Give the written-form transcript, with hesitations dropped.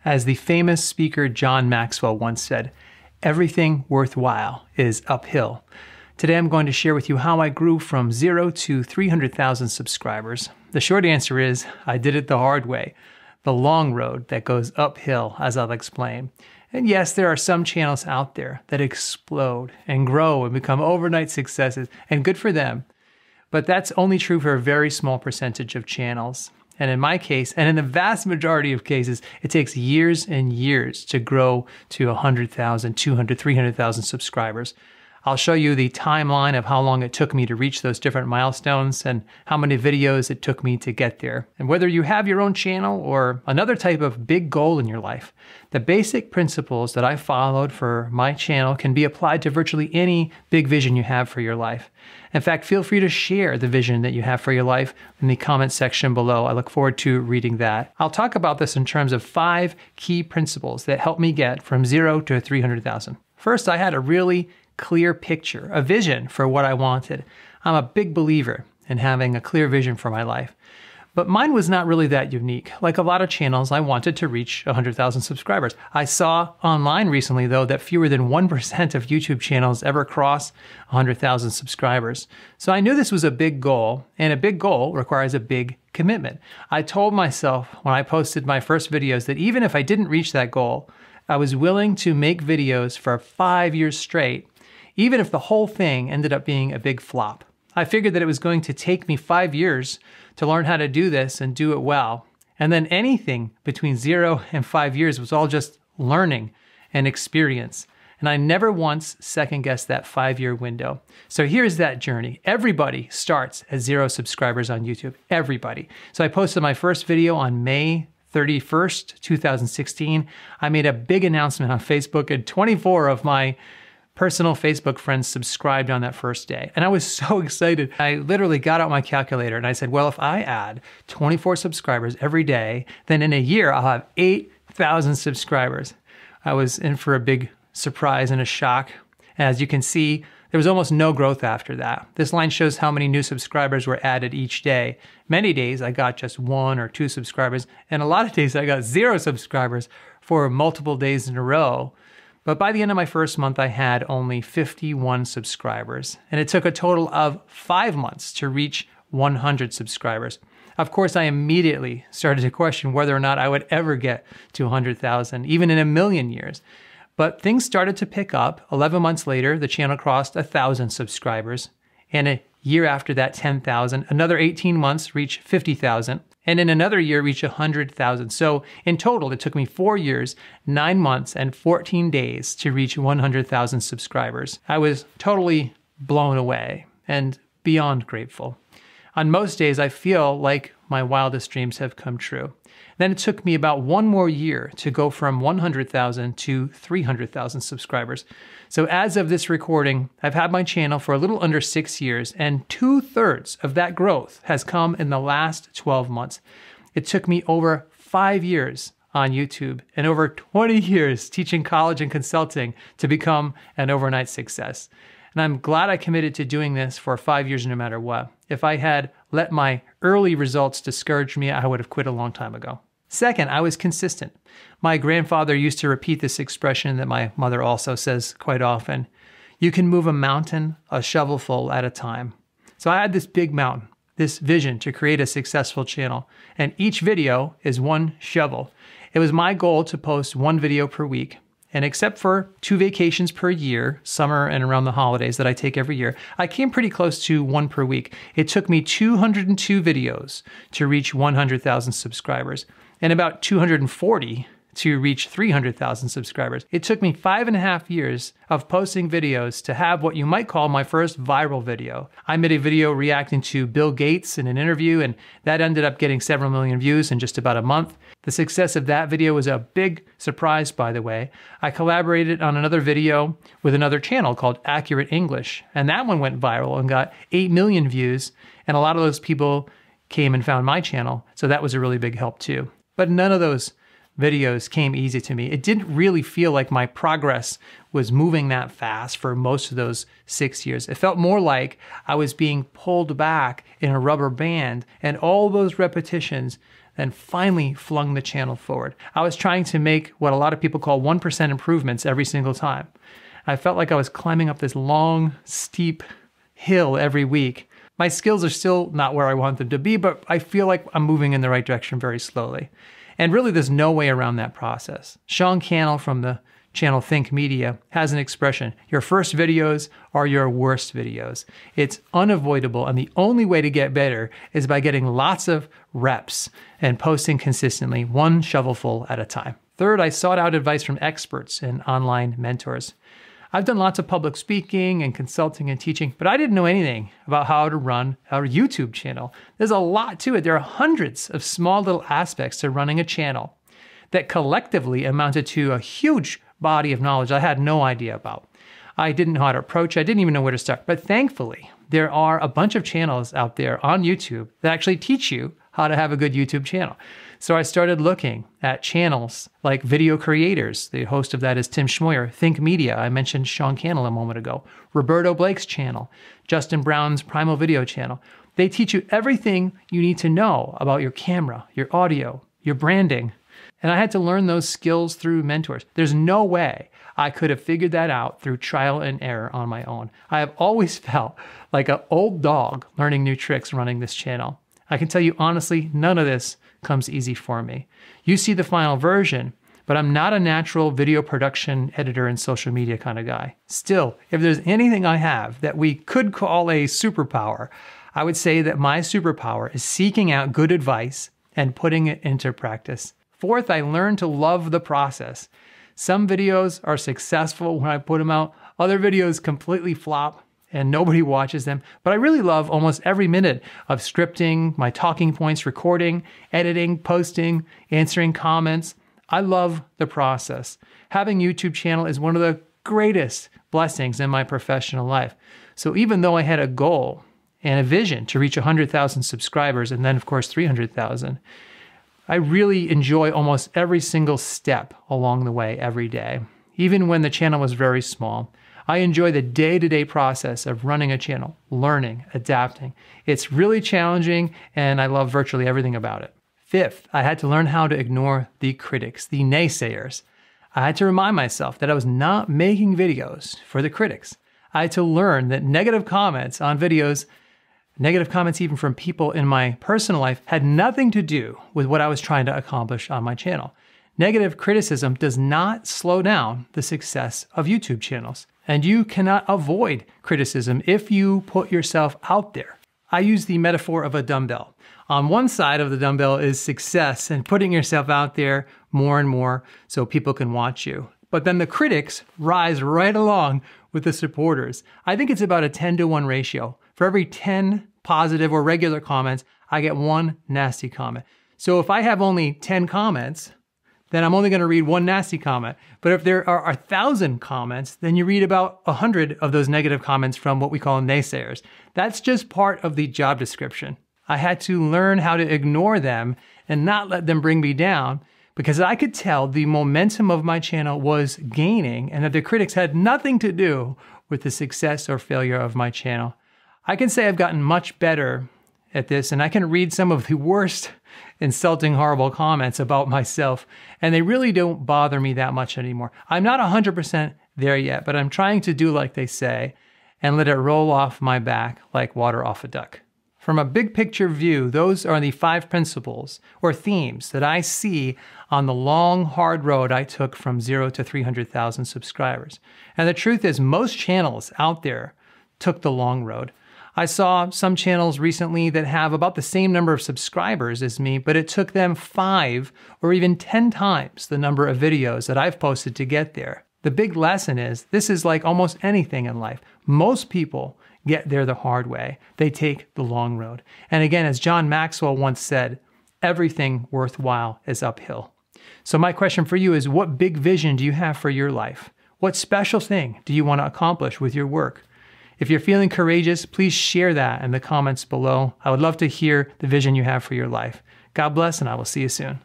As the famous speaker John Maxwell once said, everything worthwhile is uphill. Today I'm going to share with you how I grew from 0 to 300,000 subscribers. The short answer is I did it the hard way, the long road that goes uphill, as I'll explain. And yes, there are some channels out there that explode and grow and become overnight successes, and good for them. But that's only true for a very small percentage of channels. And in my case, and in the vast majority of cases, it takes years and years to grow to 100,000, 200, 300,000 subscribers. I'll show you the timeline of how long it took me to reach those different milestones and how many videos it took me to get there. And whether you have your own channel or another type of big goal in your life, the basic principles that I followed for my channel can be applied to virtually any big vision you have for your life. In fact, feel free to share the vision that you have for your life in the comment section below. I look forward to reading that. I'll talk about this in terms of 5 key principles that helped me get from 0 to 300,000. First, I had a really clear picture, a vision for what I wanted. I'm a big believer in having a clear vision for my life. But mine was not really that unique. Like a lot of channels, I wanted to reach 100,000 subscribers. I saw online recently, though, that fewer than 1% of YouTube channels ever cross 100,000 subscribers. So I knew this was a big goal, and a big goal requires a big commitment. I told myself when I posted my first videos that even if I didn't reach that goal, I was willing to make videos for 5 years straight, even if the whole thing ended up being a big flop. I figured that it was going to take me 5 years to learn how to do this and do it well. And then anything between 0 and 5 years was all just learning and experience. And I never once second-guessed that 5-year window. So here's that journey. Everybody starts at 0 subscribers on YouTube. Everybody. So I posted my first video on May 31st, 2016. I made a big announcement on Facebook, and 24 of my personal Facebook friends subscribed on that first day. And I was so excited. I literally got out my calculator and I said, well, if I add 24 subscribers every day, then in a year, I'll have 8,000 subscribers. I was in for a big surprise and a shock. As you can see, there was almost no growth after that. This line shows how many new subscribers were added each day. Many days I got just 1 or 2 subscribers, and a lot of days I got 0 subscribers for multiple days in a row. But by the end of my first month, I had only 51 subscribers, and it took a total of 5 months to reach 100 subscribers. Of course, I immediately started to question whether or not I would ever get to 100,000, even in a million years. But things started to pick up. 11 months later, the channel crossed 1,000 subscribers, and a year after that, 10,000. Another 18 months reached 50,000. And in another year, reach 100,000. So in total, it took me 4 years, 9 months, and 14 days to reach 100,000 subscribers. I was totally blown away and beyond grateful. On most days, I feel like my wildest dreams have come true. Then it took me about 1 more year to go from 100,000 to 300,000 subscribers. So as of this recording, I've had my channel for a little under 6 years, and 2/3 of that growth has come in the last 12 months. It took me over 5 years on YouTube and over 20 years teaching college and consulting to become an overnight success. And I'm glad I committed to doing this for 5 years no matter what. If I had let my early results discourage me, I would have quit a long time ago. Second, I was consistent. My grandfather used to repeat this expression that my mother also says quite often. You can move a mountain a shovelful at a time. So I had this big mountain, this vision to create a successful channel, and each video is 1 shovel. It was my goal to post 1 video per week. And except for 2 vacations per year, summer and around the holidays that I take every year, I came pretty close to 1 per week. It took me 202 videos to reach 100,000 subscribers, and about 240 to reach 300,000 subscribers. It took me 5.5 years of posting videos to have what you might call my first viral video. I made a video reacting to Bill Gates in an interview, and that ended up getting several million views in just about a month. The success of that video was a big surprise, by the way. I collaborated on another video with another channel called Accurate English, and that one went viral and got 8 million views, and a lot of those people came and found my channel, so that was a really big help too. But none of those videos came easy to me. It didn't really feel like my progress was moving that fast for most of those 6 years. It felt more like I was being pulled back in a rubber band, and all those repetitions and finally flung the channel forward. I was trying to make what a lot of people call 1% improvements every single time. I felt like I was climbing up this long, steep hill every week. My skills are still not where I want them to be, but I feel like I'm moving in the right direction very slowly. And really, there's no way around that process. Sean Cannell from the channel Think Media has an expression: your first videos are your worst videos. It's unavoidable, and the only way to get better is by getting lots of reps and posting consistently, one shovelful at a time. Third, I sought out advice from experts and online mentors. I've done lots of public speaking and consulting and teaching, but I didn't know anything about how to run a YouTube channel. There's a lot to it. There are hundreds of small little aspects to running a channel that collectively amounted to a huge body of knowledge I had no idea about. I didn't know how to approach. I didn't even know where to start. But thankfully, there are a bunch of channels out there on YouTube that actually teach you how to have a good YouTube channel. So I started looking at channels like Video Creators. The host of that is Tim Schmoyer. Think Media, I mentioned Sean Cannell a moment ago. Roberto Blake's channel. Justin Brown's Primal Video channel. They teach you everything you need to know about your camera, your audio, your branding. And I had to learn those skills through mentors. There's no way I could have figured that out through trial and error on my own. I have always felt like an old dog learning new tricks running this channel. I can tell you honestly, none of this comes easy for me. You see the final version, but I'm not a natural video production editor and social media kind of guy. Still, if there's anything I have that we could call a superpower, I would say that my superpower is seeking out good advice and putting it into practice. Fourth, I learned to love the process. Some videos are successful when I put them out. Other videos completely flop and nobody watches them. But I really love almost every minute of scripting, my talking points, recording, editing, posting, answering comments. I love the process. Having a YouTube channel is one of the greatest blessings in my professional life. So even though I had a goal and a vision to reach 100,000 subscribers and then of course 300,000, I really enjoy almost every single step along the way every day. Even when the channel was very small, I enjoy the day-to-day process of running a channel, learning, adapting. It's really challenging and I love virtually everything about it. Fifth, I had to learn how to ignore the critics, the naysayers. I had to remind myself that I was not making videos for the critics. I had to learn that negative comments on videos, negative comments even from people in my personal life, had nothing to do with what I was trying to accomplish on my channel. Negative criticism does not slow down the success of YouTube channels. And you cannot avoid criticism if you put yourself out there. I use the metaphor of a dumbbell. On one side of the dumbbell is success and putting yourself out there more and more so people can watch you. But then the critics rise right along with the supporters. I think it's about a 10-to-1 ratio. For every 10 positive or regular comments, I get one nasty comment. So if I have only 10 comments, then I'm only going to read one nasty comment. But if there are 1,000 comments, then you read about 100 of those negative comments from what we call naysayers. That's just part of the job description. I had to learn how to ignore them and not let them bring me down because I could tell the momentum of my channel was gaining and that the critics had nothing to do with the success or failure of my channel. I can say I've gotten much better at this, and I can read some of the worst insulting, horrible comments about myself, and they really don't bother me that much anymore. I'm not 100% there yet, but I'm trying to do like they say and let it roll off my back like water off a duck. From a big picture view, those are the 5 principles or themes that I see on the long, hard road I took from 0 to 300,000 subscribers. And the truth is, most channels out there took the long road. I saw some channels recently that have about the same number of subscribers as me, but it took them 5 or even 10 times the number of videos that I've posted to get there. The big lesson is, this is like almost anything in life. Most people get there the hard way. They take the long road. And again, as John Maxwell once said, everything worthwhile is uphill. So my question for you is, what big vision do you have for your life? What special thing do you want to accomplish with your work? If you're feeling courageous, please share that in the comments below. I would love to hear the vision you have for your life. God bless, and I will see you soon.